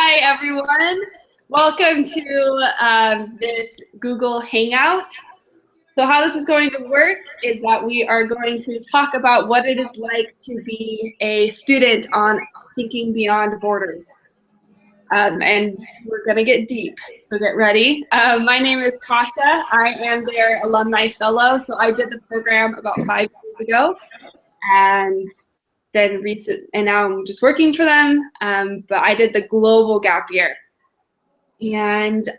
Hi, everyone. Welcome to this Google Hangout. So how this is going to work is that we are going to talk about what it is like to be a student on Thinking Beyond Borders. And we're going to get deep, so get ready. My name is Kasha. I am their alumni fellow. So I did the program about 5 years ago. And then now I'm just working for them, but I did the global gap year. And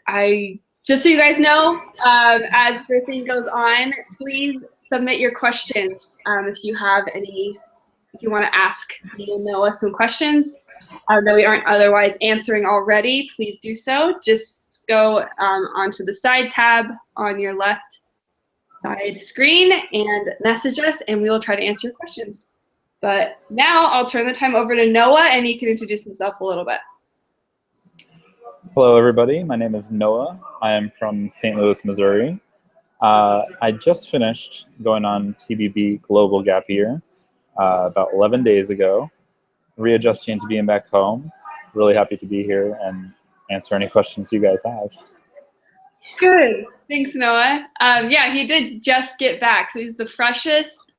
just so you guys know, as the thing goes on, please submit your questions if you want to ask me and Noah some questions that we aren't otherwise answering already. Please do so. Just go onto the side tab on your left side screen and message us, and we will try to answer your questions. But now I'll turn the time over to Noah, and he can introduce himself a little bit. Hello, everybody. My name is Noah. I am from St. Louis, Missouri. I just finished going on TBB Global Gap Year about 11 days ago, readjusting to being back home. Really happy to be here and answer any questions you guys have. Good. Thanks, Noah. Yeah, he did just get back, so he's the freshest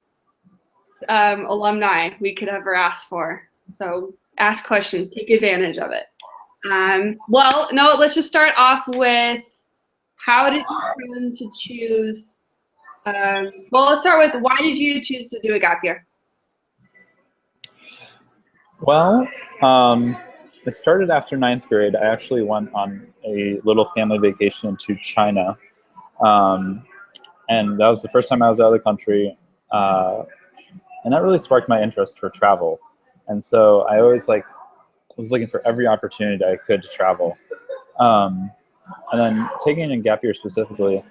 alumni we could ever ask for. So ask questions, take advantage of it. Well, Noah, let's just start off with how did you come to choose? Well, let's start with why did you choose to do a gap year? Well, it started after 9th grade. I actually went on a little family vacation to China. And that was the first time I was out of the country. And that really sparked my interest for travel. And so I always was looking for every opportunity I could to travel. And then taking a gap year specifically, it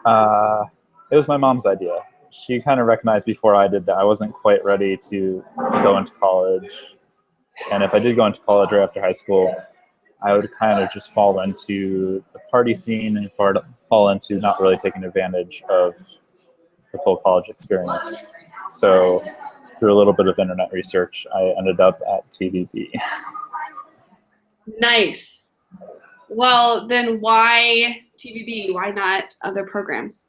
was my mom's idea. She kind of recognized before I did that I wasn't quite ready to go into college. And if I did go into college right after high school, I would kind of just fall into the party scene and fall into not really taking advantage of the full college experience. So through a little bit of internet research, I ended up at TBB. Nice. Well, then why TBB? Why not other programs?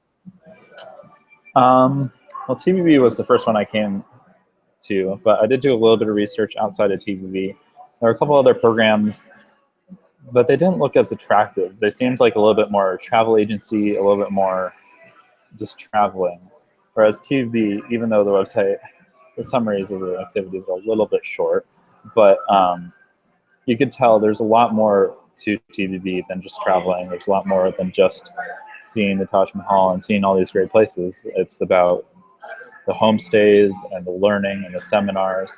Well, TBB was the first one I came to, but I did do a little bit of research outside of TBB. There were a couple other programs, but they didn't look as attractive. They seemed like a little bit more travel agency, a little bit more just traveling. Whereas TBB, even though the summaries of the activities are a little bit short, but you could tell there's a lot more to TBB than just traveling. There's a lot more than just seeing the Taj Mahal and seeing all these great places. It's about the homestays and the learning and the seminars.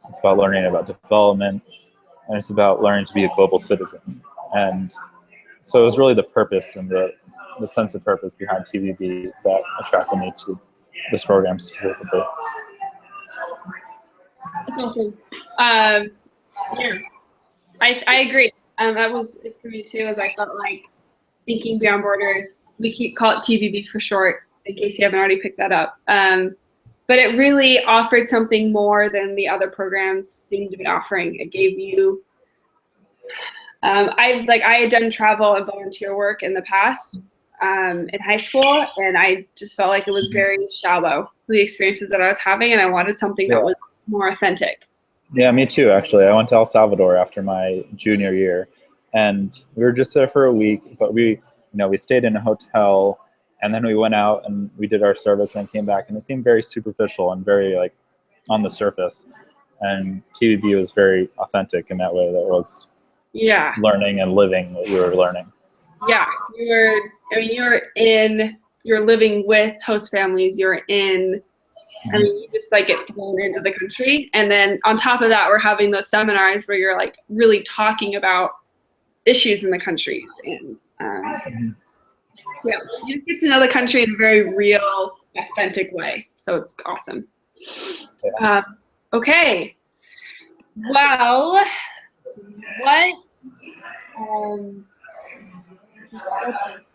It's about learning about development, and it's about learning to be a global citizen. And so it was really the purpose and the sense of purpose behind TBB that attracted me to this program specifically. That's awesome. Yeah, I agree. That was it for me too, as I felt like Thinking Beyond Borders, we call it TBB for short, in case you haven't already picked that up. But it really offered something more than the other programs seemed to be offering. It gave you, I had done travel and volunteer work in the past in high school, and I just felt like it was very shallow, the experiences that I was having, and I wanted something that was more authentic. Yeah, me too, actually. I went to El Salvador after my junior year, and we were just there for a week, but we stayed in a hotel, and then we went out and we did our service and came back, and it seemed very superficial and very on the surface. And TBB was very authentic in that way. That was learning and living what you were learning. Yeah, you're living with host families. You just get thrown into the country. And then on top of that, we're having those seminars where you're really talking about issues in the countries. And you just get to know the country in a very real, authentic way. So it's awesome. Yeah. Okay. Well,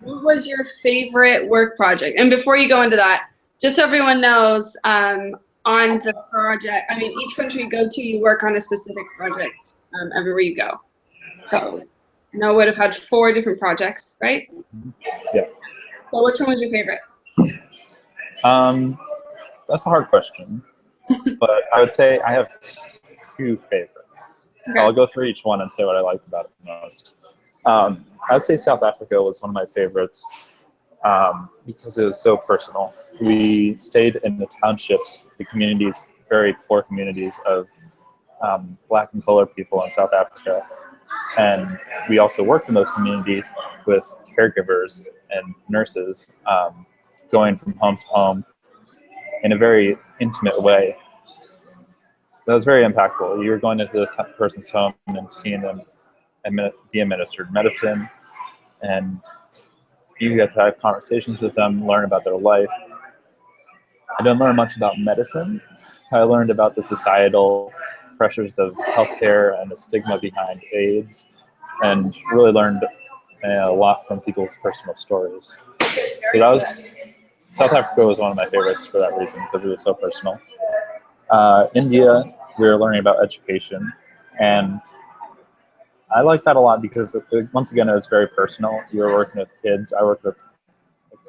what was your favorite work project? And before you go into that, just so everyone knows, on the project, each country you go to, you work on a specific project everywhere you go. So Noah would have had 4 different projects, right? Yeah. So which one was your favorite? That's a hard question, but I would say I have 2 favorites. Okay. I'll go through each one and say what I liked about it the most. I'd say South Africa was one of my favorites because it was so personal. We stayed in the townships, the communities, very poor communities of Black and colored people in South Africa. And we also worked in those communities with caregivers and nurses, going from home to home in a very intimate way. That was very impactful. You were going into this person's home and seeing them be administered medicine, and you get to have conversations with them, learn about their life. I didn't learn much about medicine. I learned about the societal pressures of healthcare and the stigma behind AIDS, and really learned a lot from people's personal stories. So South Africa was one of my favorites for that reason, because it was so personal. India, we were learning about education, and I like that a lot because once again, it was very personal. You were working with kids. I worked with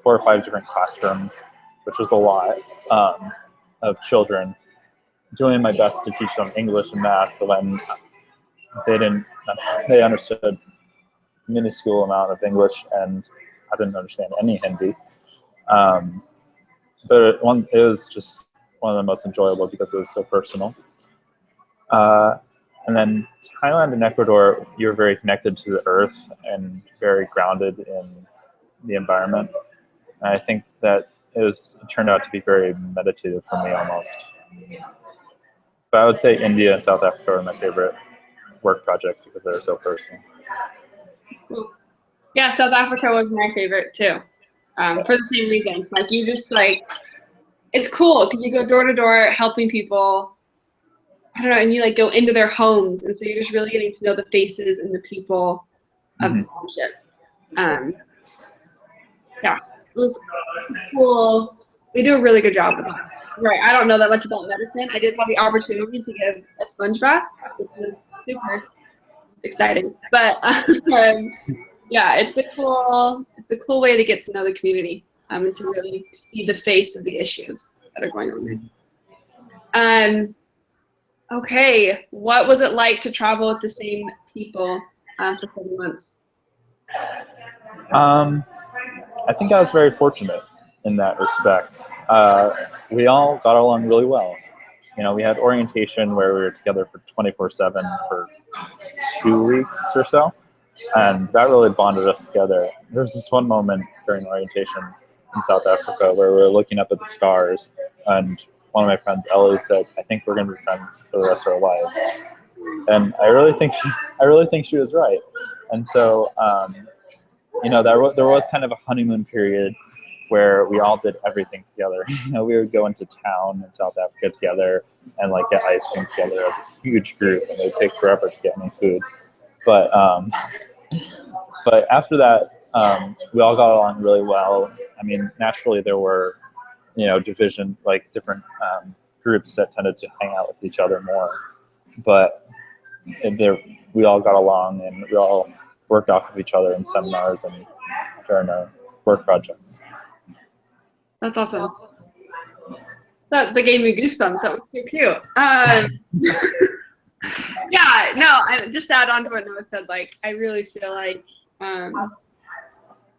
4 or 5 different classrooms, which was a lot of children, doing my best to teach them English and math, but then they understood a minuscule amount of English, and I didn't understand any Hindi. But it was just one of the most enjoyable because it was so personal. And then Thailand and Ecuador, you're very connected to the earth and very grounded in the environment. And I think that it turned out to be very meditative for me almost. But I would say India and South Africa are my favorite work projects because they're so personal. Cool. Yeah, South Africa was my favorite too, for the same reason. Like you just it's cool because you go door to door helping people. I don't know, and you go into their homes, and so you're just really getting to know the faces and the people of the townships. Yeah, it was cool. They do a really good job with that. Right, I don't know that much about medicine. I did have the opportunity to give a sponge bath, which was super exciting. But yeah, it's a cool way to get to know the community and to really see the face of the issues that are going on there. Okay, what was it like to travel with the same people for 7 months? I think I was very fortunate in that respect. We all got along really well. We had orientation where we were together for 24/7 for 2 weeks or so, and that really bonded us together. There was this one moment during orientation in South Africa where we were looking up at the stars, and one of my friends, Ellie, said, "I think we're going to be friends for the rest of our lives." And I really think she was right. And so, there was kind of a honeymoon period where we all did everything together. We would go into town in South Africa together and get ice cream together as a huge group, and it would take forever to get any food. But but after that, we all got along really well. I mean, naturally there were division, different groups that tended to hang out with each other more, but we all got along, and we all worked off of each other in seminars and during our work projects. That's awesome. That gave me goosebumps. That was so cute. Yeah, no, just to add on to what Noah said, I really feel like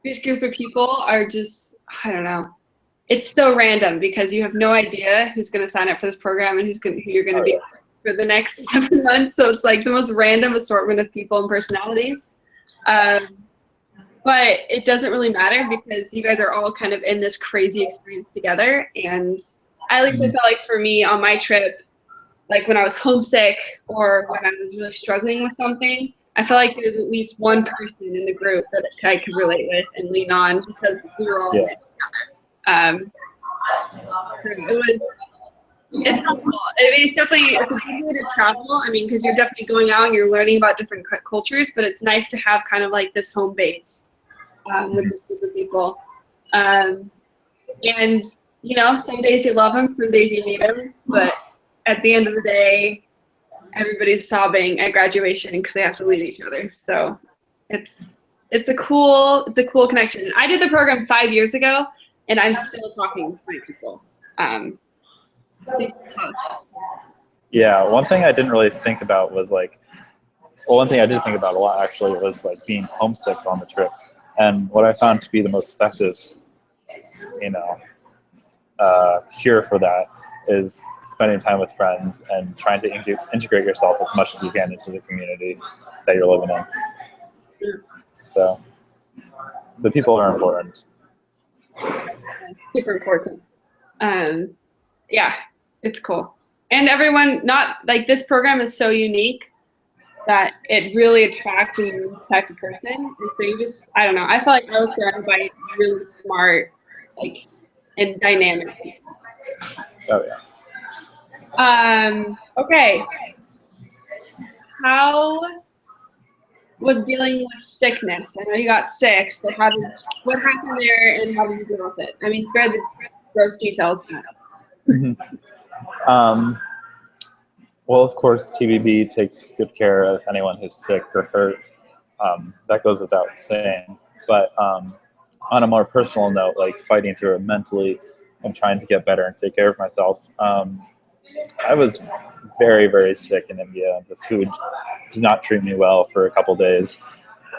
this group of people are just, I don't know. It's so random because you have no idea who's going to sign up for this program and who you're going to be for the next 7 months. So it's the most random assortment of people and personalities. But it doesn't really matter because you guys are all kind of in this crazy experience together. And at least I felt like for me on my trip, when I was homesick or when I was really struggling with something, I felt like there was at least one person in the group that I could relate with and lean on because we were all in it together. It's helpful. It's a good way to travel. I mean, because you're definitely going out and you're learning about different cultures, but it's nice to have kind of this home base with this group of people. And some days you love them, some days you hate them, but at the end of the day, everybody's sobbing at graduation because they have to leave each other. So it's a cool connection. I did the program 5 years ago, and I'm still talking to my people. Yeah, one thing I didn't really think about was like, well, one thing I did think about a lot actually was like being homesick on the trip. And what I found to be the most effective, cure for that is spending time with friends and trying to integrate yourself as much as you can into the community that you're living in. So the people are important. Super important. Yeah, it's cool. And everyone, not like this program is so unique that it really attracts a unique type of person. And so you just, I don't know, I felt like I was surrounded by really smart, like, and dynamic people. Oh yeah. Okay. How was dealing with sickness? I know you got sick, so what happened there and how did you deal with it? I mean, spare the gross details. Well, of course, TBB takes good care of anyone who's sick or hurt. That goes without saying. But on a more personal note, like fighting through it mentally and trying to get better and take care of myself, I was very, very sick in India. The food did not treat me well for a couple days.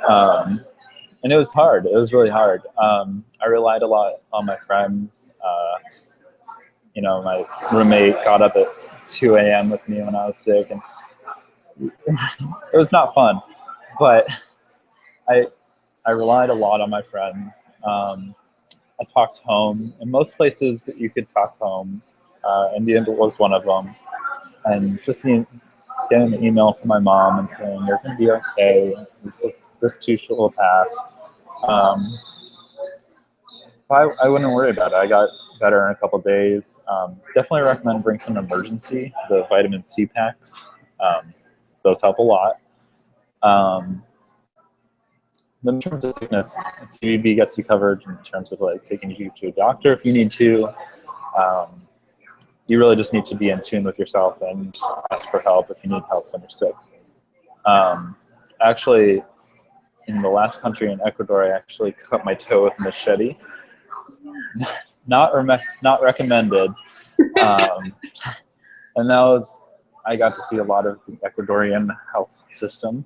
And it was hard. It was really hard. I relied a lot on my friends. My roommate got up at 2 a.m. with me when I was sick, and it was not fun. But I relied a lot on my friends. I talked home. In most places, you could talk home. India was one of them. And just getting an email from my mom and saying, "You're going to be okay. This too will pass." I wouldn't worry about it. I got better in a couple days. Definitely recommend bring some emergency, the vitamin C packs. Those help a lot. In terms of sickness, TBB gets you covered in terms of like taking you to a doctor if you need to. You really just need to be in tune with yourself and ask for help if you need help when you're sick. Actually, in the last country in Ecuador, I actually cut my toe with a machete. Not recommended. And I got to see a lot of the Ecuadorian health system.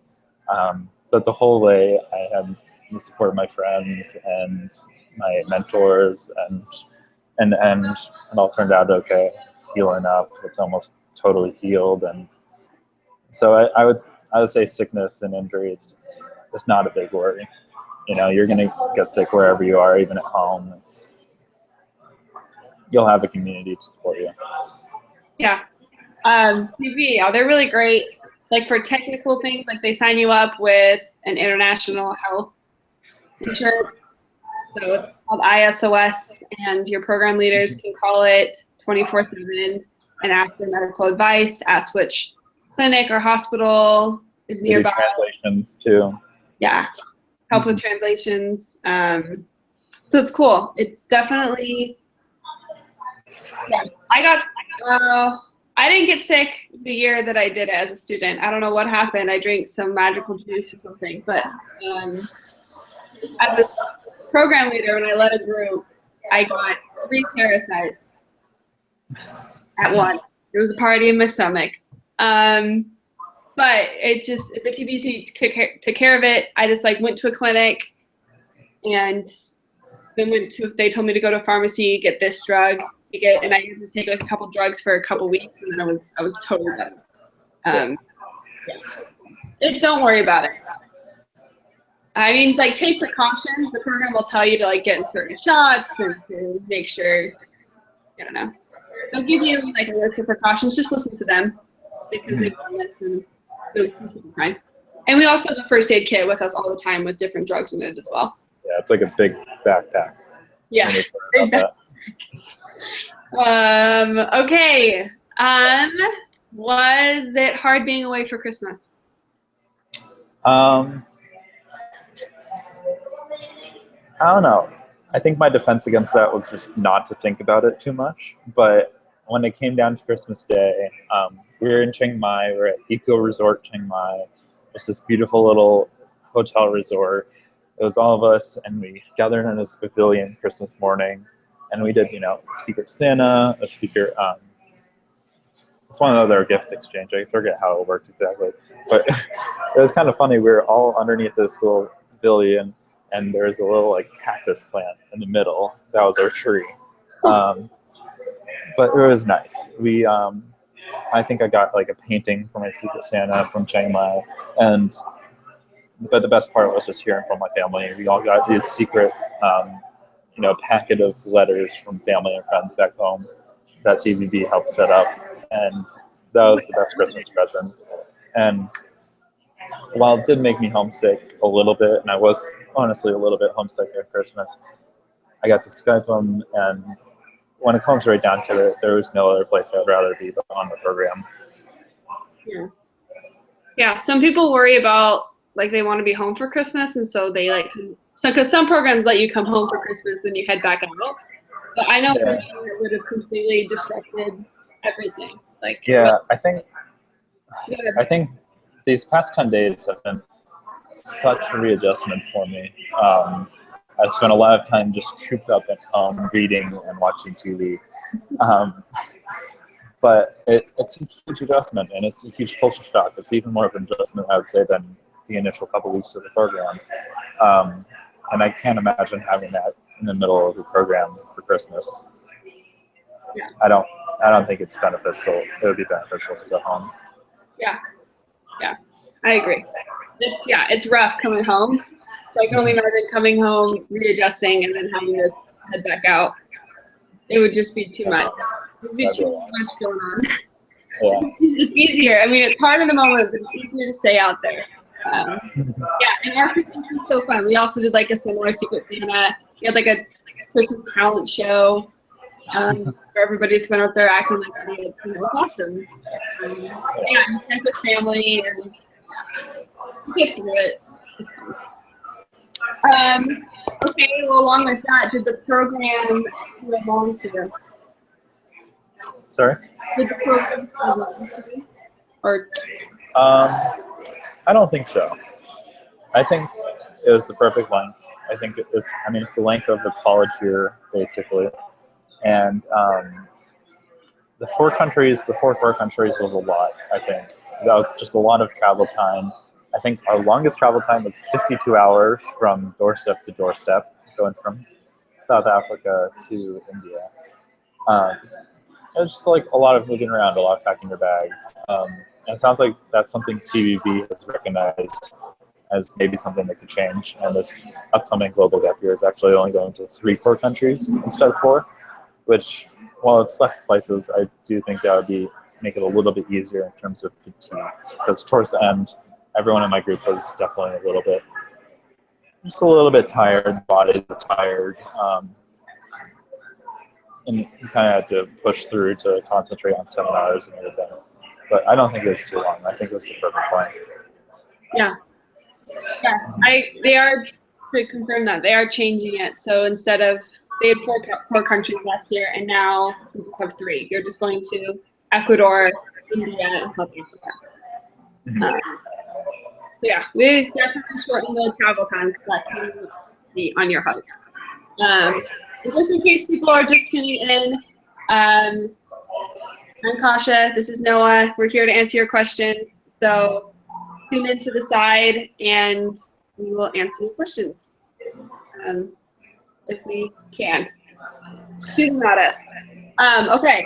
But the whole way I had the support of my friends and my mentors, and it all turned out okay. It's healing up. It's almost totally healed. And so I would say sickness and injury, it's not a big worry. You're going to get sick wherever you are, even at home. You'll have a community to support you. Yeah. TB, they're really great. Like for technical things, like they sign you up with an international health insurance. So it's called ISOS, and your program leaders can call it 24/7 and ask for medical advice, ask which clinic or hospital is nearby. Translations too. Yeah. Help with translations. So it's cool. It's definitely, yeah. I didn't get sick the year that I did it as a student. I don't know what happened. I drank some magical juice or something. But as a program leader, when I led a group, I got 3 parasites at once. There was a party in my stomach. But the TBC took care of it. I just went to a clinic and then they told me to go to a pharmacy, get this drug, and I had to take a couple drugs for a couple weeks, and then I was totally better. Yeah. Don't worry about it. I mean, take precautions. The program will tell you to get in certain shots and to make sure, I don't know. They'll give you a list of precautions. Just listen to them because they've done this and they'll keep you fine. And we also have a first aid kit with us all the time with different drugs in it as well. Yeah, it's like a big backpack. Yeah. Okay. Was it hard being away for Christmas? I don't know. I think my defense against that was just not to think about it too much. But when it came down to Christmas Day, we were in Chiang Mai. We're at Eco Resort Chiang Mai. It's this beautiful little hotel resort. It was all of us, and we gathered in this pavilion Christmas morning, and we did, Secret Santa, a secret. It's one of their gift exchange. I forget how it worked exactly, but it was kind of funny. We were all underneath this little pavilion, and there was a little cactus plant in the middle. That was our tree. But it was nice. I think I got a painting for my Secret Santa from Chiang Mai, but the best part was just hearing from my family. We all got these secret, packet of letters from family and friends back home that TVB helped set up, and that was the best Christmas present. And while it did make me homesick a little bit, and I was honestly a little bit homesick at Christmas, I got to Skype them, and when it comes right down to it, there was no other place I'd rather be but on the program. Yeah. Some people worry about they want to be home for Christmas, and so they because some programs let you come home for Christmas, then you head back out. But I know for me, it would have completely disrupted everything. I think these past 10 days have been such a readjustment for me. I spent a lot of time just cooped up at home, reading and watching TV. But it's a huge adjustment, and it's a huge culture shock. It's even more of an adjustment, I would say, than the initial couple weeks of the program. And I can't imagine having that in the middle of the program for Christmas. Yeah. I don't think it's beneficial. It would be beneficial to go home. Yeah, I agree. It's rough coming home. I can only imagine coming home, readjusting, and then having to head back out. It would just be too much. It would be too much going on. Yeah. It's easier. I mean, it's hard in the moment, but it's easier to stay out there. And our Christmas was so fun. We also did a similar Secret Santa. We had a Christmas talent show where everybody just went out there acting like they did. It was awesome. Just spent with family and get through it. Okay, well, along with that, did the program belong to them? Sorry? Did the program belong to them? Or? I don't think so. I think it was the perfect length. I think it's the length of the college year, basically. And the four countries was a lot, I think. That was just a lot of travel time. I think our longest travel time was 52 hours from doorstep to doorstep, going from South Africa to India. It was just a lot of moving around, a lot of packing your bags. And it sounds like that's something TVB has recognized as maybe something that could change. And this upcoming global gap year is actually only going to 3 core countries instead of 4, which, while it's less places, I do think that would make it a little bit easier in terms of fatigue. Because towards the end, everyone in my group was definitely a little bit tired, bodies were tired, and you kind of had to push through to concentrate on seminars and everything. But I don't think it was too long. I think it was the perfect length. Yeah. They are, to confirm that, they are changing it. So instead of, they had 4 countries last year, and now we just have 3. You're just going to Ecuador, India, and South Africa. Mm-hmm. We definitely shortened the travel time because that can be on your host. And just in case people are just tuning in, I'm Kasha. This is Noah. We're here to answer your questions. So tune into the side, and we will answer your questions if we can. Shoot them at us. Okay.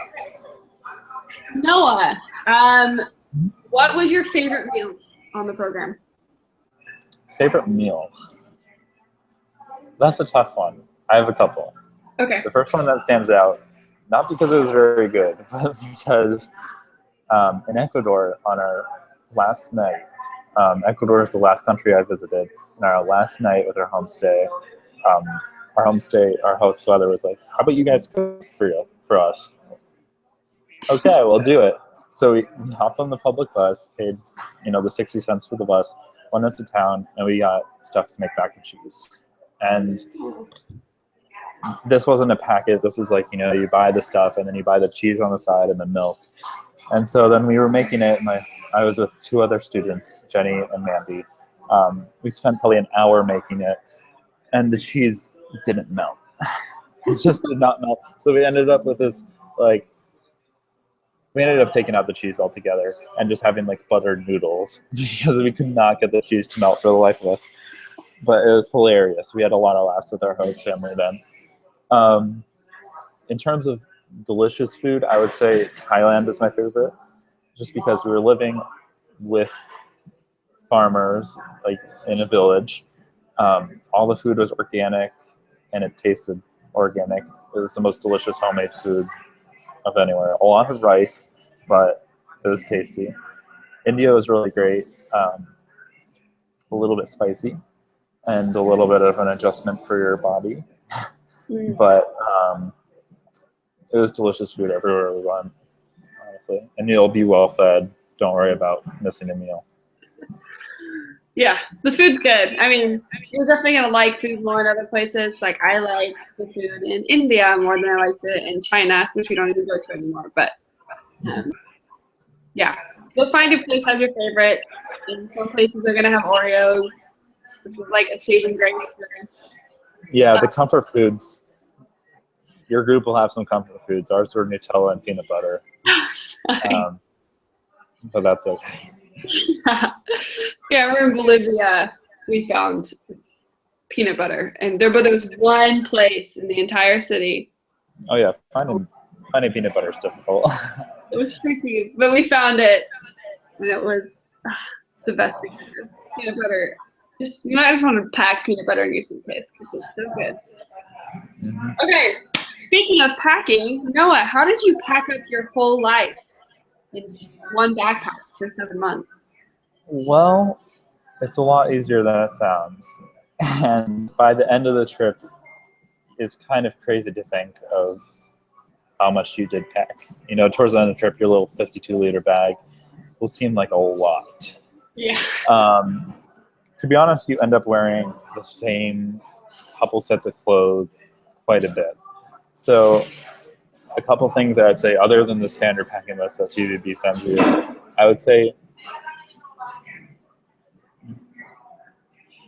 Noah, what was your favorite meal on the program? Favorite meal? That's a tough one. I have a couple. Okay. The first one that stands out, not because it was very good, but because in Ecuador on our last night, Ecuador is the last country I visited, and our last night with our homestay, our host father was like, "How about you guys cook for us?" Okay, we'll do it. So we hopped on the public bus, paid, the 60 cents for the bus, went into town, and we got stuff to make mac and cheese. And this wasn't a packet. This was like, you buy the stuff and then you buy the cheese on the side and the milk. And so then we were making it. I was with 2 other students, Jenny and Mandy. We spent probably an hour making it, and the cheese didn't melt. It just did not melt. So we ended up with this, like, we ended up taking out the cheese altogether and just having like buttered noodles because we could not get the cheese to melt for the life of us. But it was hilarious. We had a lot of laughs with our host family then. In terms of delicious food, I would say Thailand is my favorite, just because we were living with farmers, like in a village. All the food was organic and it tasted organic. It was the most delicious homemade food of anywhere. A lot of rice, but it was tasty. India was really great. A little bit spicy and a little bit of an adjustment for your body. But it was delicious food everywhere we went, honestly. And you'll be well fed. Don't worry about missing a meal. Yeah, the food's good. I mean, you're definitely going to like food more in other places. Like, I like the food in India more than I liked it in China, which we don't even go to anymore. But, yeah. You'll find your place has your favorites. And some places are going to have Oreos, which is like a saving grace experience. Yeah, the comfort foods. Your group will have some comfort foods. Ours were Nutella and peanut butter. But that's okay. Yeah, we're in Bolivia. We found peanut butter, and there was one place in the entire city. Oh yeah, finding peanut butter is difficult. It was tricky, but we found it, and it was the best thing ever. Peanut butter. I just want to pack peanut butter in your suitcase because it's so good. Mm-hmm. Okay, speaking of packing, Noah, how did you pack up your whole life in one backpack for 7 months? Well, it's a lot easier than it sounds. And by the end of the trip, it's kind of crazy to think of how much you did pack. Towards the end of the trip, your little 52-liter bag will seem like a lot. Yeah. To be honest, you end up wearing the same couple sets of clothes quite a bit. So a couple things I would say, other than the standard packing list that TVB sends you, I would say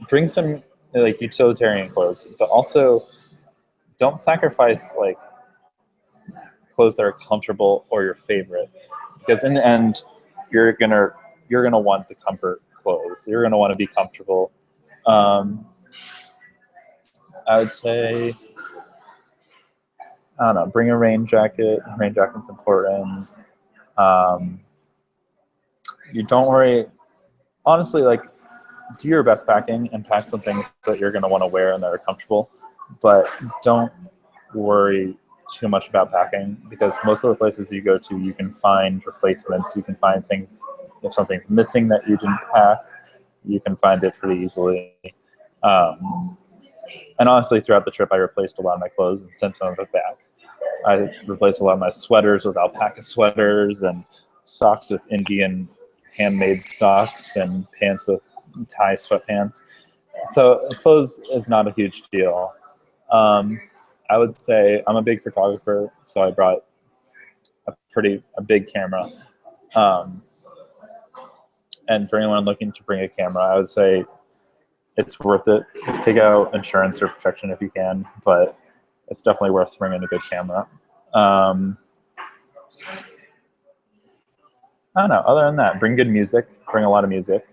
bring some like utilitarian clothes, but also don't sacrifice like clothes that are comfortable or your favorite, because in the end you're gonna want the comfort clothes. You're gonna want to be comfortable. I would say, I don't know, bring a rain jacket. Rain jacket's important. You don't worry. Honestly, like, do your best packing and pack some things that you're going to want to wear and that are comfortable, but don't worry too much about packing, because most of the places you go to, you can find replacements. You can find things. If something's missing that you didn't pack, you can find it pretty easily. And honestly, throughout the trip, I replaced a lot of my clothes and sent some of it back. I replaced a lot of my sweaters with alpaca sweaters and socks with Indian handmade socks and pants with Thai sweatpants. So clothes is not a huge deal. I would say I'm a big photographer, so I brought a big camera. And for anyone looking to bring a camera, I would say it's worth it. Take out insurance or protection if you can, but it's definitely worth bringing a good camera. I don't know. Other than that, bring good music. Bring a lot of music.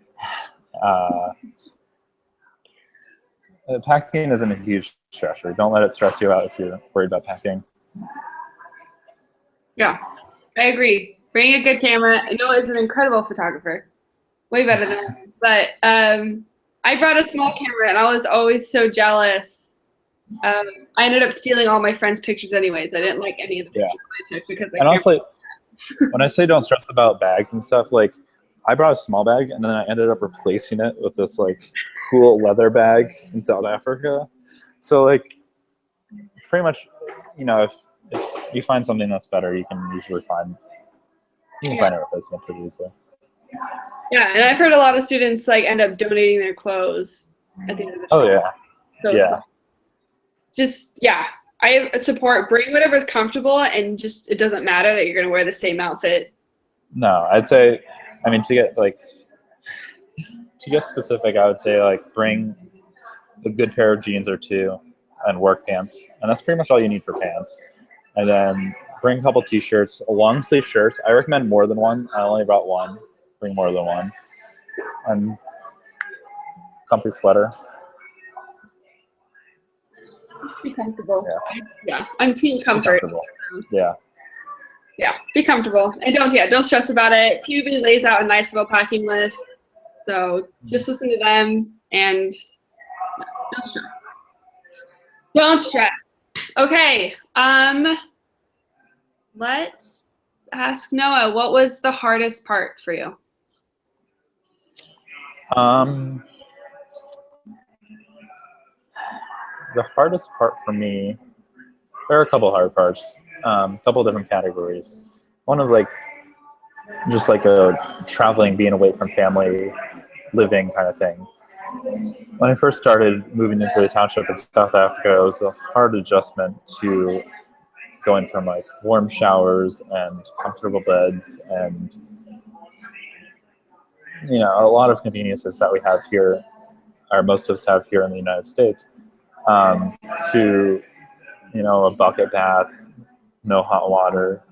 Packing isn't a huge stressor. Don't let it stress you out if you're worried about packing. Yeah, I agree. Bring a good camera. Noah is an incredible photographer. Way better than I am. But I brought a small camera, and I was always so jealous. I ended up stealing all my friends' pictures anyways. I didn't like any of the pictures I took because and also, when I say don't stress about bags and stuff, like, I brought a small bag, and then I ended up replacing it with this, like, cool leather bag in South Africa. So, like, pretty much, if you find something that's better, you can usually find a replacement pretty easily. Yeah, and I've heard a lot of students, like, end up donating their clothes at the end of the trip. Oh, yeah. So yeah. it's like, I support bring whatever's comfortable, and just it doesn't matter that you're going to wear the same outfit. No, I'd say, I mean, to get specific, I would say like bring a good pair of jeans or two and work pants, and that's pretty much all you need for pants. And then bring a couple t-shirts, a long sleeve shirt. I recommend more than one. I only brought one. Bring more than one. And comfy sweater. Be comfortable. Yeah. Yeah, I'm team comfort. Yeah. Yeah, be comfortable, and don't stress about it. TUV lays out a nice little packing list, so just listen to them and don't stress. Don't stress. Okay. Let's ask Noah. What was the hardest part for you? The hardest part for me, there are a couple hard parts, a couple different categories. One was like just like a traveling, being away from family, living kind of thing. When I first started moving into the township in South Africa, it was a hard adjustment to going from like warm showers and comfortable beds and a lot of conveniences that we have here, or most of us have here in the United States, to a bucket bath, no hot water,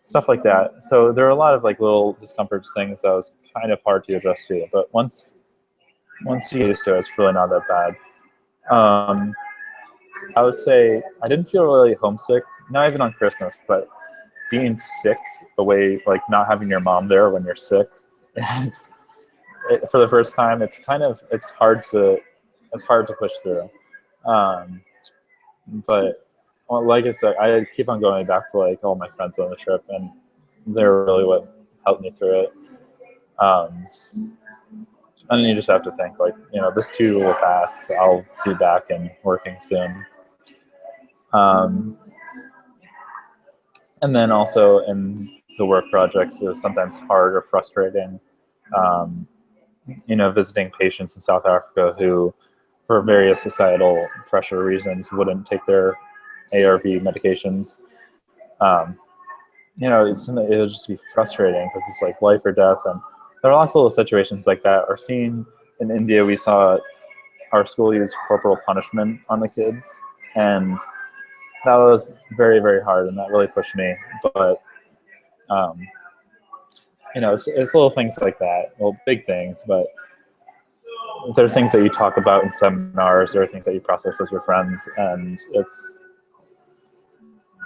stuff like that. So there are a lot of like little discomforts, things that was kind of hard to adjust to. But once you get used to it, it's really not that bad. I would say I didn't feel really homesick, not even on Christmas, but being sick away, like not having your mom there when you're sick, for the first time, it's hard to push through. But like I said, I keep on going back to like all my friends on the trip, and they're really what helped me through it. And you just have to think like, this too will pass. I'll be back and working soon. And then also in the work projects, it was sometimes hard or frustrating. Visiting patients in South Africa who, for various societal pressure reasons, wouldn't take their ARV medications. It would just be frustrating because it's like life or death, and there are lots of little situations like that. Or seeing in India, we saw our school use corporal punishment on the kids, and that was very, very hard, and that really pushed me. But it's little things like that, well, big things, but there are things that you talk about in seminars, there are things that you process with your friends, and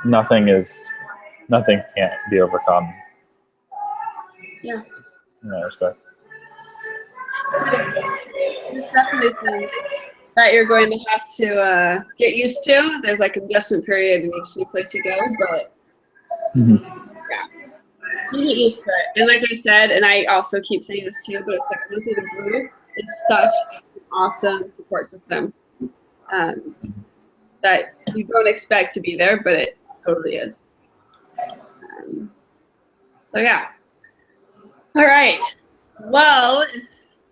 nothing can't be overcome. Yeah. In that respect. It's definitely things that you're going to have to get used to. There's like an adjustment period in each new place you go, but yeah, you get used to it. And like I said, and I also keep saying this too, but it's like honestly the group is such an awesome support system that you don't expect to be there, but it totally is. So yeah. All right. Well,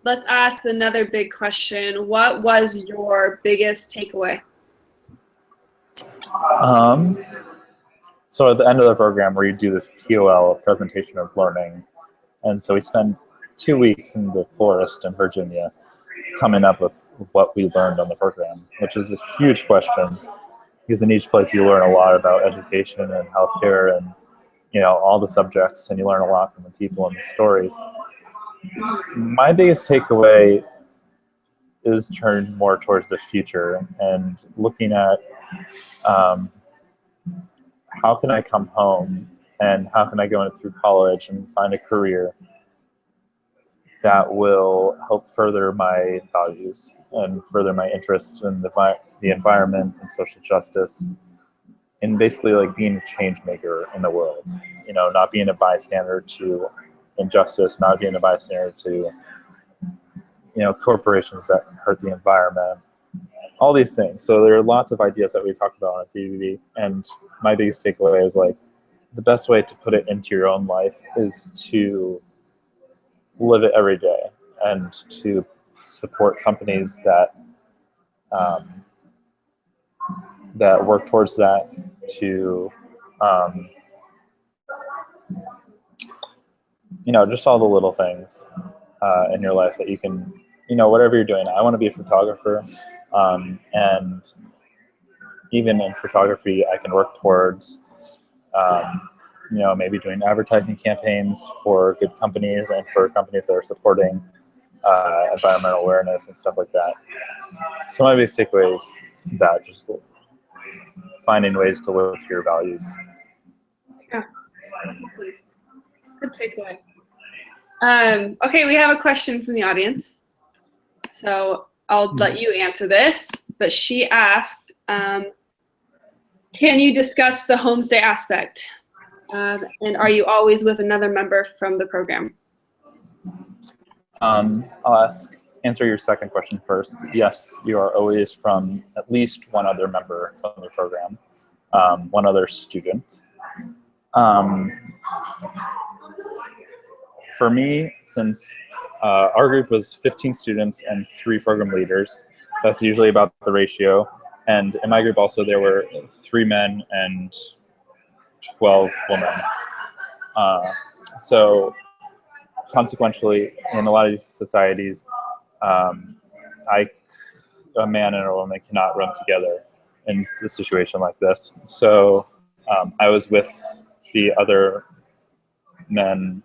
let's ask another big question. What was your biggest takeaway? So at the end of the program where you do this POL, presentation of learning, and so we spend 2 weeks in the forest in Virginia coming up with what we learned on the program, which is a huge question because in each place you learn a lot about education and healthcare and all the subjects, and you learn a lot from the people and the stories. My biggest takeaway is turned more towards the future and looking at how can I come home and how can I go through college and find a career that will help further my values and further my interest in the environment and social justice, and basically like being a change maker in the world, not being a bystander to injustice, not being a bystander to, corporations that hurt the environment, all these things. So there are lots of ideas that we talked about on TV, and my biggest takeaway is like the best way to put it into your own life is to live it every day and to support companies that that work towards that, to just all the little things in your life that you can, whatever you're doing. I want to be a photographer, and even in photography, I can work towards, maybe doing advertising campaigns for good companies and for companies that are supporting environmental awareness and stuff like that. So my biggest takeaway is that just finding ways to live your values. Yeah, good takeaway. Okay, we have a question from the audience. So I'll let you answer this, but she asked, can you discuss the homestay aspect? And are you always with another member from the program? I'll answer your second question first. Yes, you are always from at least one other member from the program, one other student. For me, since our group was 15 students and 3 program leaders, that's usually about the ratio. And in my group also, there were 3 men and 12 women. So consequentially, in a lot of these societies, a man and a woman cannot run together in a situation like this. So I was with the other men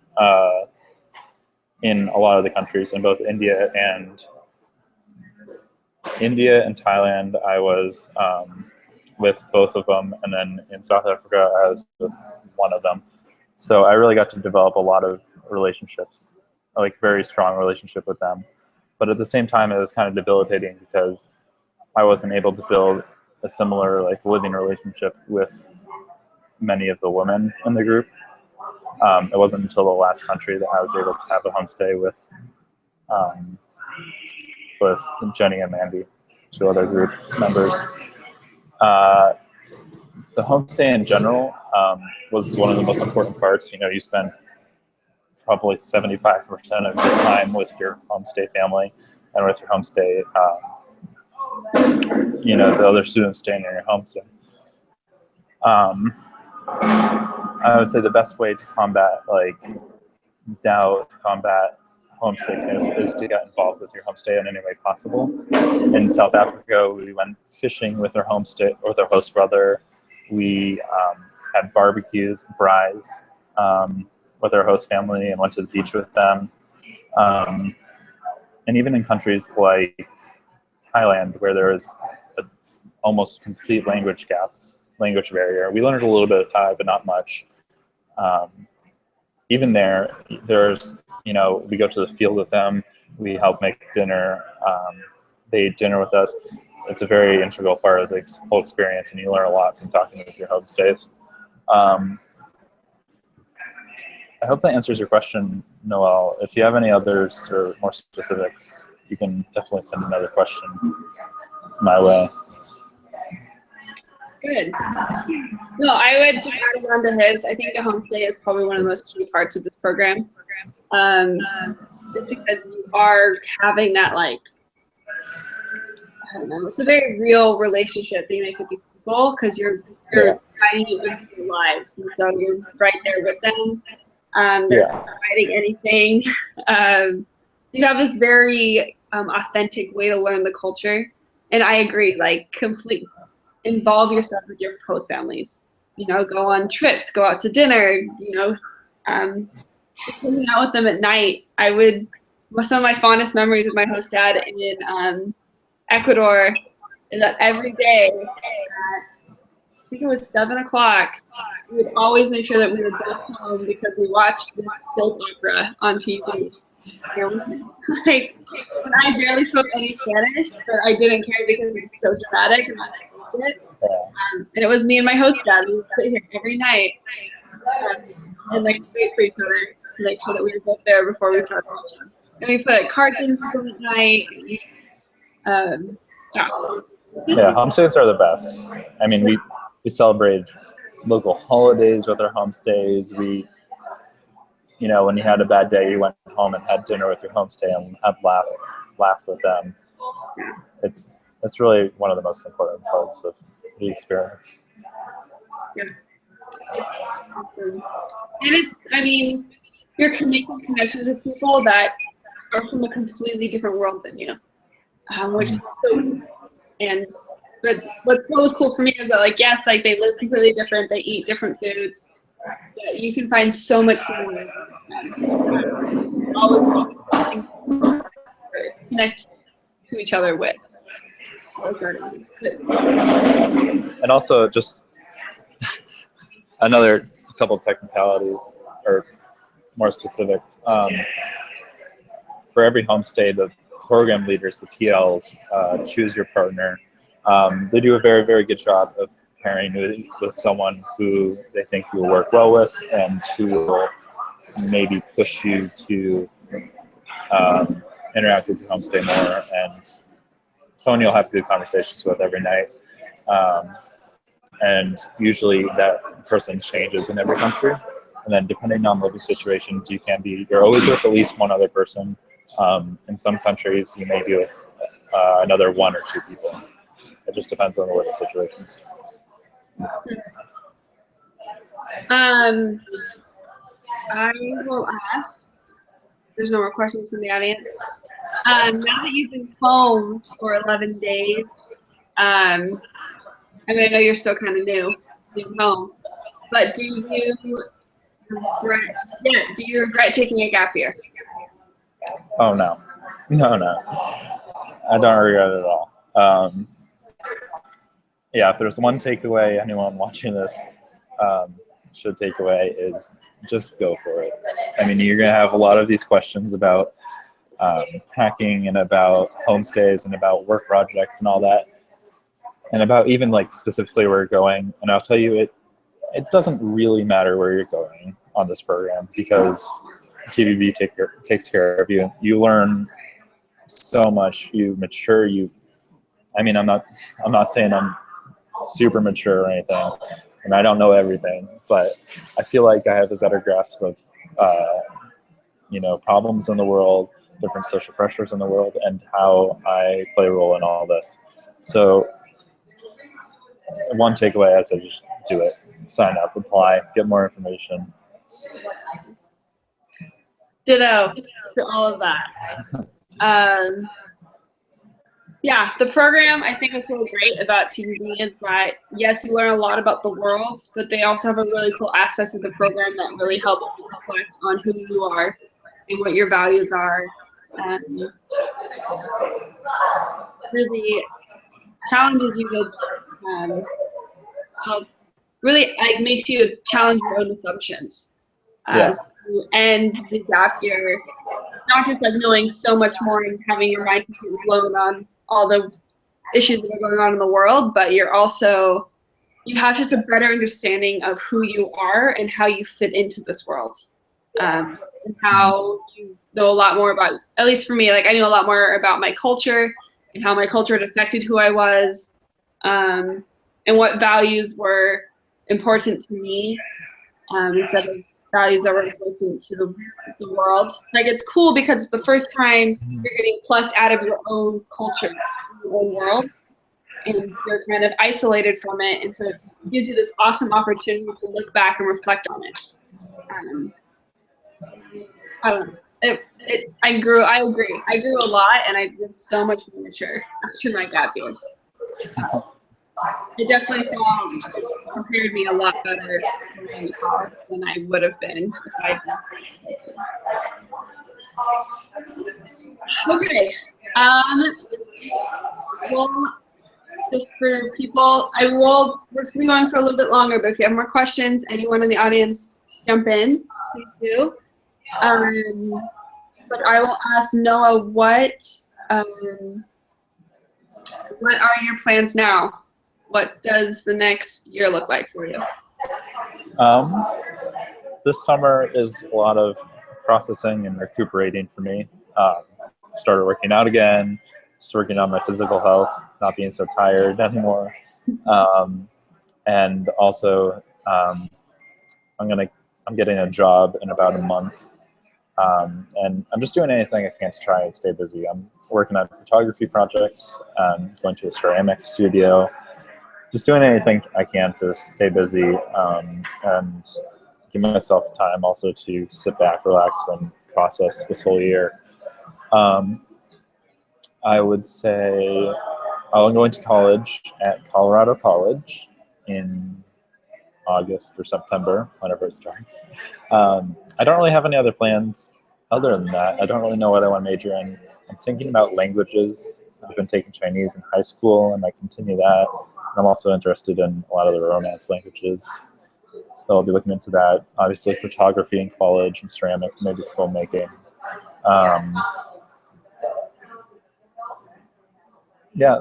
in a lot of the countries, in both India and Thailand. I was with both of them, and then in South Africa, I was with one of them. So I really got to develop a lot of relationships, like very strong relationship with them. But at the same time, it was kind of debilitating because I wasn't able to build a similar living relationship with many of the women in the group. It wasn't until the last country that I was able to have a homestay with Jenny and Mandy, 2 other group members. The homestay in general was one of the most important parts. You spend probably 75% of your time with your homestay family and with your homestay, the other students staying in your homestay. I would say the best way to combat doubt, to combat homesickness, is to get involved with your homestay in any way possible. In South Africa, we went fishing with our homestay, with our host brother. We had barbecues, braais, with our host family, and went to the beach with them. And even in countries like Thailand, where there is an almost complete language barrier, we learned a little bit of Thai, but not much. Even there's, we go to the field with them, we help make dinner, they eat dinner with us. It's a very integral part of the whole experience, and you learn a lot from talking with your homestays. I hope that answers your question, Noel. If you have any others or more specifics, you can definitely send another question my way. Good. No, I would just add on to his. I think the homestay is probably one of the most key parts of this program. Just because you are having that, I don't know, it's a very real relationship that you make with these people, because you're guiding you into their lives, and so you're right there with them. There's not hiding anything. You have this very authentic way to learn the culture, and I agree. Completely involve yourself with your host families. Go on trips, go out to dinner. Hanging out with them at night. Some of my fondest memories with my host dad in Ecuador is that every day at, I think it was 7 o'clock, we would always make sure that we were both home because we watched this soap opera on TV. And I barely spoke any Spanish, but I didn't care because it was so dramatic, and I loved it. And it was me and my host dad. We would sit here every night and wait for each other to make sure that we were both there before we started watching. And we put card games on at night. Homestays are the best. I mean, we celebrated local holidays with our homestays. We, when you had a bad day, you went home and had dinner with your homestay and had laughed with them. It's really one of the most important parts of the experience. Yeah. Awesome. And it's, I mean, you're making connections with people that are from a completely different world than you, which is so, and but what was cool for me is that, like, yes, like, they live completely different, they eat different foods, but you can find so much similarity. Always connect to each other with. And also, just another couple technicalities, or more specifics. For every homestay, the program leaders, the PLs, choose your partner. They do a very, very good job of pairing with someone who they think you will work well with and who will maybe push you to interact with your homestay more, and someone you'll have good conversations with every night. And usually that person changes in every country. And then depending on living situations, you're always with at least one other person. In some countries, you may be with another one or two people. It just depends on the living situations. I will ask, there's no more questions from the audience. Now that you've been home for 11 days, I mean, I know you're still kind of new being home, but do you regret taking a gap year? Oh, no. I don't regret it at all. Yeah, if there's one takeaway anyone watching this should take away, is just go for it. I mean, you're going to have a lot of these questions about packing and about homestays and about work projects and all that, and about even like specifically where you're going. And I'll tell you, it doesn't really matter where you're going on this program, because TVB takes care of you. You learn so much. You mature. I mean, I'm not saying I'm super mature or anything, and I don't know everything, but I feel like I have a better grasp of problems in the world, different social pressures in the world, and how I play a role in all this. So one takeaway, I said, just do it. Sign up, apply, get more information. Ditto to all of that. Yeah, the program, I think, is really great about TVB is that, yes, you learn a lot about the world, but they also have a really cool aspect of the program that really helps you reflect on who you are and what your values are. Really challenges you to really makes you challenge your own assumptions. And the gap year, not just like knowing so much more and having your mind completely blown on all the issues that are going on in the world, but you have just a better understanding of who you are and how you fit into this world, and how you know a lot more about, at least for me, like I knew a lot more about my culture and how my culture had affected who I was, and what values were important to me, instead of values that were important to the world. Like, it's cool because it's the first time you're getting plucked out of your own culture, your own world, and you're kind of isolated from it, and so it gives you this awesome opportunity to look back and reflect on it. I don't know. I agree. I grew a lot, and I was so much more mature after my gap year. It definitely prepared me a lot better than I would have been if I had done this one. Okay. Well, just for people, we're going to be going for a little bit longer, but if you have more questions, anyone in the audience, jump in, please do. But I will ask Noah, what are your plans now? What does the next year look like for you? This summer is a lot of processing and recuperating for me. Started working out again, just working on my physical health, not being so tired anymore. And also, I'm getting a job in about a month. And I'm just doing anything I can to try and stay busy. I'm working on photography projects, going to a ceramics studio, just doing anything I can to stay busy and give myself time also to sit back, relax, and process this whole year. I would say I'm going to college at Colorado College in August or September, whenever it starts. I don't really have any other plans other than that. I don't really know what I want to major in. I'm thinking about languages. I've been taking Chinese in high school, and I continue that. I'm also interested in a lot of the Romance languages, so I'll be looking into that. Obviously, photography in college and ceramics, maybe filmmaking. Yeah,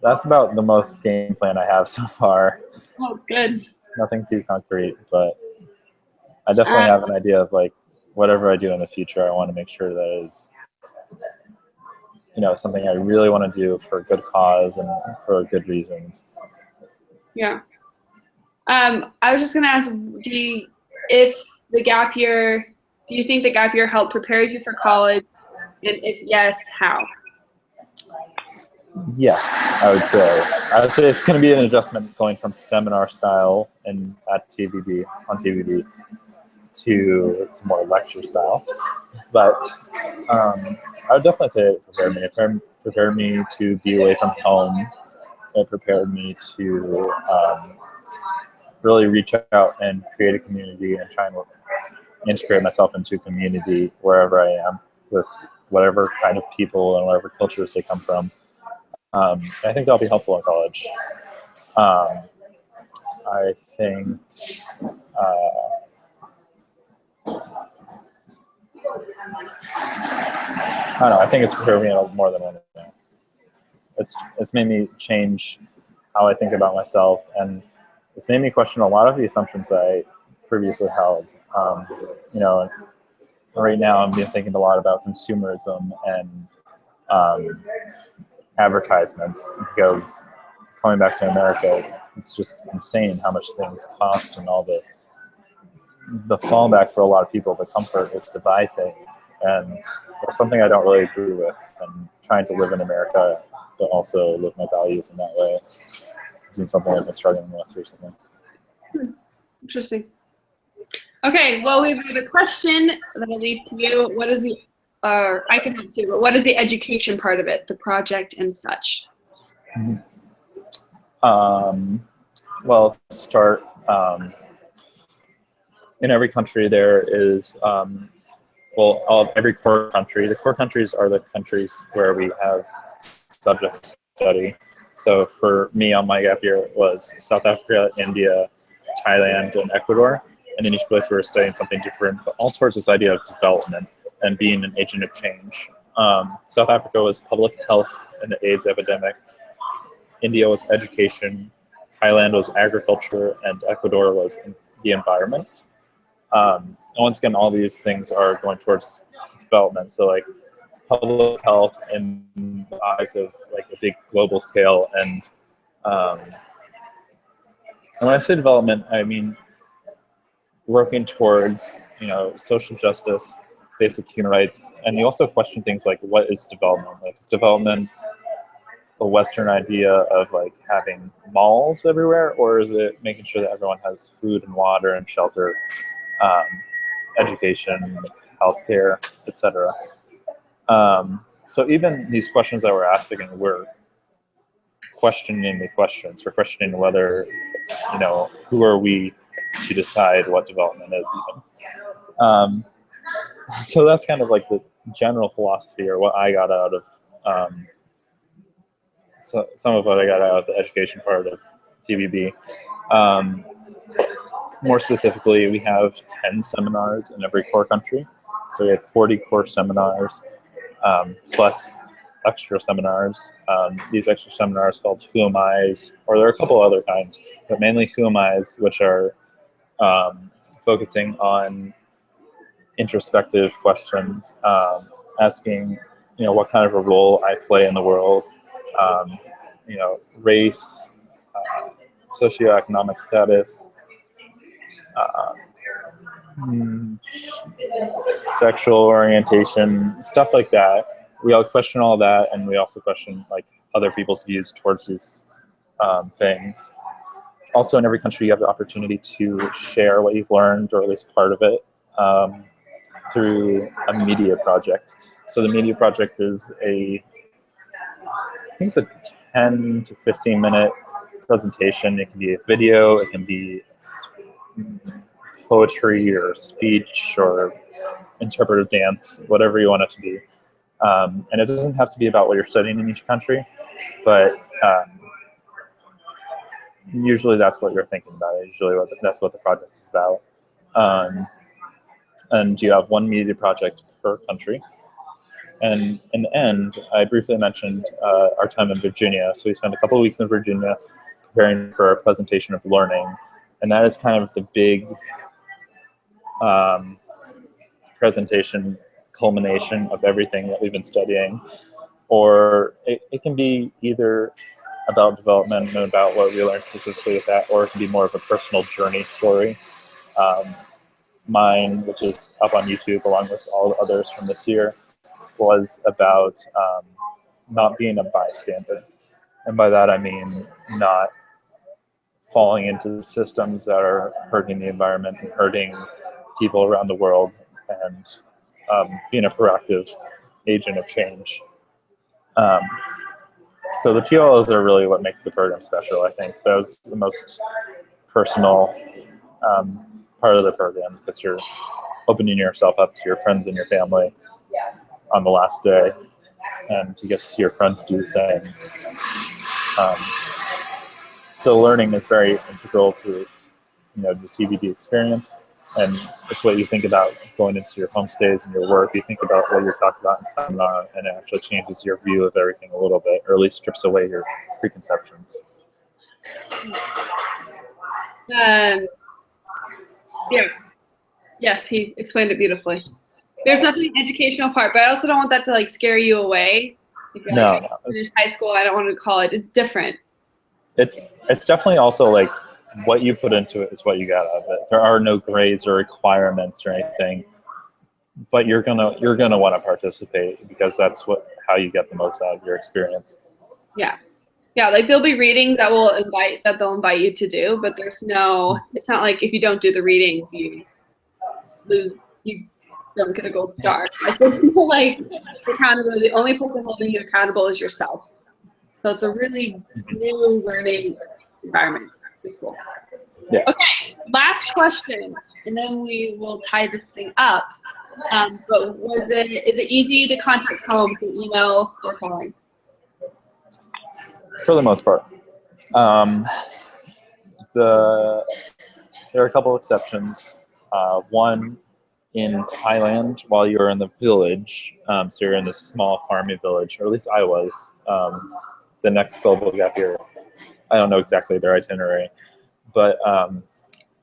that's about the most game plan I have so far. Oh, it's good. Nothing too concrete, but I definitely have an idea of like whatever I do in the future, I want to make sure that is, something I really want to do for a good cause and for good reasons. Yeah. I was just gonna ask, do you think the gap year helped prepare you for college? And if yes, how? Yes, I would say it's going to be an adjustment going from seminar style and on TVB to some more lecture style. But I would definitely say it prepared me to be away from home. It prepared me to really reach out and create a community and try and integrate myself into a community wherever I am with whatever kind of people and whatever cultures they come from. I think that'll be helpful in college. I think I don't know. I think it's prepared me more than anything. It's made me change how I think about myself, and it's made me question a lot of the assumptions that I previously held. Right now I'm thinking a lot about consumerism and advertisements, because coming back to America, it's just insane how much things cost, and all the fallback for a lot of people, the comfort is to buy things, and it's something I don't really agree with. And trying to live in America but also live my values in that way isn't something I've been struggling with recently. Interesting. Okay, well, we've got a question that I'll leave to you. What is the I can have too, but what is the education part of it, the project and such? Well, start in every country there is every core country. The core countries are the countries where we have subjects to study. So for me on my gap year, it was South Africa, India, Thailand, and Ecuador. And in each place we were studying something different, but all towards this idea of development and being an agent of change. South Africa was public health and the AIDS epidemic. India was education. Thailand was agriculture, and Ecuador was the environment. And once again, all these things are going towards development. So like public health in the eyes of like a big global scale. And when I say development, I mean working towards, social justice, basic human rights. And you also question things like, what is development? Like, is development a Western idea of like having malls everywhere, or is it making sure that everyone has food and water and shelter, education, healthcare, etc.? So even these questions that we're asking, we're questioning the questions. We're questioning whether, who are we to decide what development is even. So that's kind of like the general philosophy, or what I got out of some of what I got out of the education part of TVB. More specifically, we have 10 seminars in every core country. So we had 40 core seminars, plus extra seminars. These extra seminars called Who Am I's, or there are a couple other kinds, but mainly Who Am I's, which are focusing on introspective questions, asking, what kind of a role I play in the world, race, socioeconomic status, sexual orientation, stuff like that. We all question all that, and we also question like other people's views towards these things. Also, in every country, you have the opportunity to share what you've learned, or at least part of it, through a media project. So the media project is I think it's a 10 to 15 minute presentation. It can be a video, it can be poetry or speech or interpretive dance, whatever you want it to be. And it doesn't have to be about what you're studying in each country, but usually that's what you're thinking about. Usually that's what the project is about. And you have one media project per country. And in the end, I briefly mentioned our time in Virginia. So we spent a couple of weeks in Virginia preparing for a presentation of learning. And that is kind of the big presentation culmination of everything that we've been studying. Or it can be either about development and about what we learned specifically with that, or it can be more of a personal journey story. Mine, which is up on YouTube along with all the others from this year, was about not being a bystander. And by that I mean not falling into the systems that are hurting the environment and hurting people around the world, and being a proactive agent of change. So the PLLs are really what makes the program special, I think. That was the most personal part of the program, because you're opening yourself up to your friends and your family on the last day, and you get to see your friends do the same. So learning is very integral to the TVD experience, and it's what you think about going into your homestays and your work. You think about what you're talking about in seminar, and it actually changes your view of everything a little bit, or at least strips away your preconceptions. Yeah. Yes, he explained it beautifully. There's definitely an educational part, but I also don't want that to like scare you away. No, finish high school, I don't want to call it. It's different. It's definitely also like what you put into it is what you got out of it. There are no grades or requirements or anything, but you're gonna want to participate, because that's how you get the most out of your experience. Yeah. Yeah, like there'll be readings that they'll invite you to do, but it's not like if you don't do the readings, you don't get a gold star. Like there's no like accountability. The only person holding you accountable is yourself. So it's a really new learning environment. It's cool. Yeah. Okay, last question, and then we will tie this thing up. But is it easy to contact home through email or calling? For the most part. There are a couple exceptions. One, in Thailand, while you're in the village, so you're in this small farming village, or at least I was. The next global gap year, I don't know exactly their itinerary, but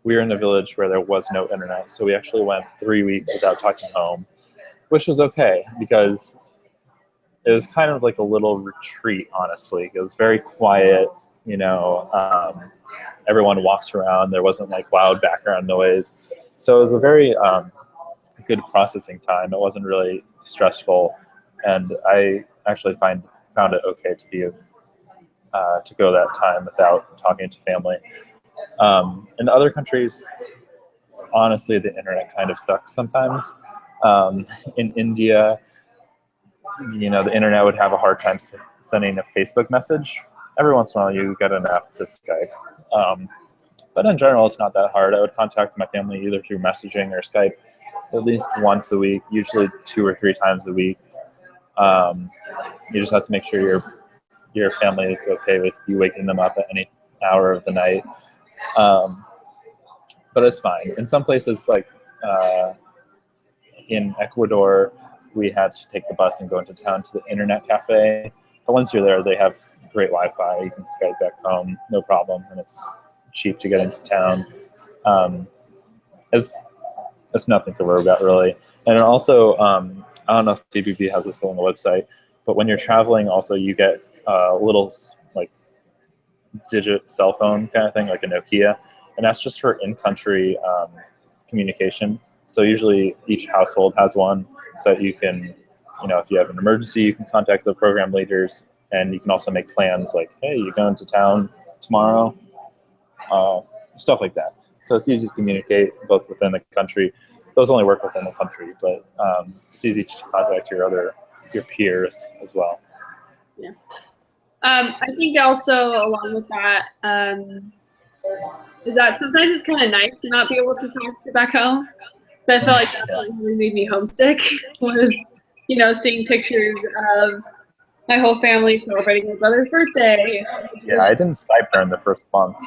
we were in a village where there was no internet, so we actually went 3 weeks without talking home, which was okay, because it was kind of like a little retreat, honestly. It was very quiet, everyone walks around, there wasn't like loud background noise. So it was a very good processing time. It wasn't really stressful, and I actually found it okay to go that time without talking to family. In other countries, honestly, the internet kind of sucks sometimes. In India, the internet would have a hard time sending a Facebook message. Every once in a while, you get enough to Skype. But in general, it's not that hard. I would contact my family either through messaging or Skype at least once a week, usually 2 or 3 times a week. You just have to make sure your family is okay with you waking them up at any hour of the night. But it's fine. In some places, like in Ecuador, we had to take the bus and go into town to the internet cafe. But once you're there, they have great Wi-Fi. You can Skype back home, no problem, and it's cheap to get into town. It's nothing to worry about, really. And also, I don't know if TPP has this on the website, but when you're traveling, also you get a little like digit cell phone kind of thing, like a Nokia, and that's just for in-country communication. So usually each household has one, so that you can, if you have an emergency, you can contact the program leaders, and you can also make plans like, hey, you go into town, tomorrow, stuff like that. So it's easy to communicate both within the country. Those only work within the country, but it's easy to contact your peers as well. Yeah. I think also along with that is that sometimes it's kind of nice to not be able to talk to back home. So I felt like that really made me homesick was, you know, seeing pictures of my whole family celebrating my brother's birthday. Yeah, I didn't Skype her in the first month.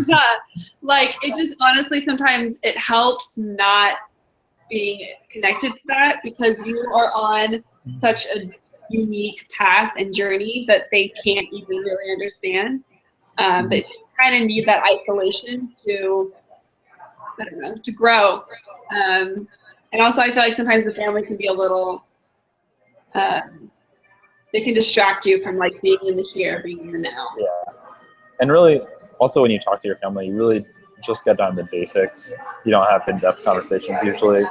Yeah, like it just honestly sometimes it helps not being connected to that because you are on such a unique path and journey that they can't even really understand. But you kind of need that isolation to, I don't know, to grow. And also I feel like sometimes the family can be a little, they can distract you from like being in the here, being in the now. Yeah. And really, also when you talk to your family, you really just get down to basics. You don't have in-depth conversations usually.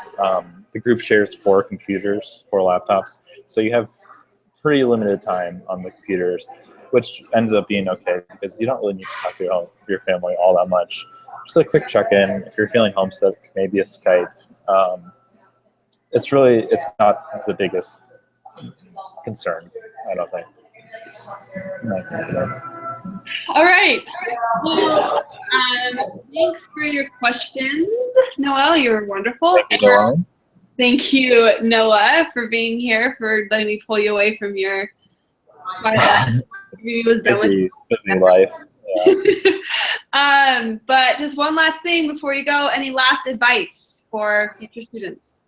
The group shares 4 computers, 4 laptops. So you have pretty limited time on the computers, which ends up being okay because you don't really need to talk to your family all that much. Just a quick check-in. If you're feeling homesick, maybe a Skype. It's not the biggest concern, I don't think. All right. Well, thanks for your questions, Noel. You were wonderful. Thank you, Noah, for being here, for letting me pull you away from your busy life. Yeah. But just one last thing before you go. Any last advice for future students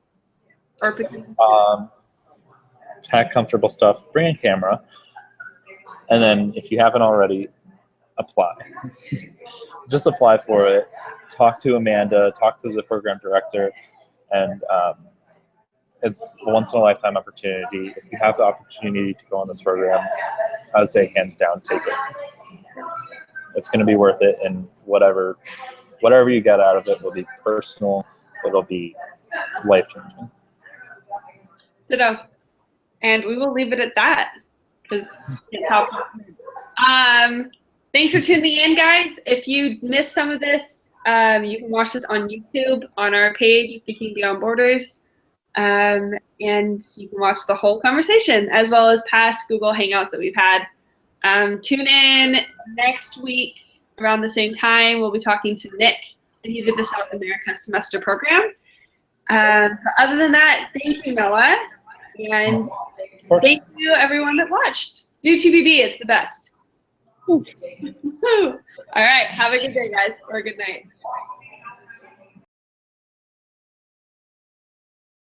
or potential students? Pack comfortable stuff. Bring a camera, and then if you haven't already, apply. Just apply for it. Talk to Amanda. Talk to the program director, and it's a once-in-a-lifetime opportunity. If you have the opportunity to go on this program, I would say hands down, take it. It's going to be worth it, and whatever you get out of it will be personal. It'll be life-changing. Ditto. And we will leave it at that because thanks for tuning in, guys. If you missed some of this, you can watch this on YouTube on our page, Speaking Beyond Borders. And you can watch the whole conversation as well as past Google Hangouts that we've had. Tune in next week around the same time. We'll be talking to Nick, and he did the South America semester program. But other than that, thank you, Noah. And thank you, everyone that watched. Do TBB, it's the best. All right, have a good day, guys, or a good night.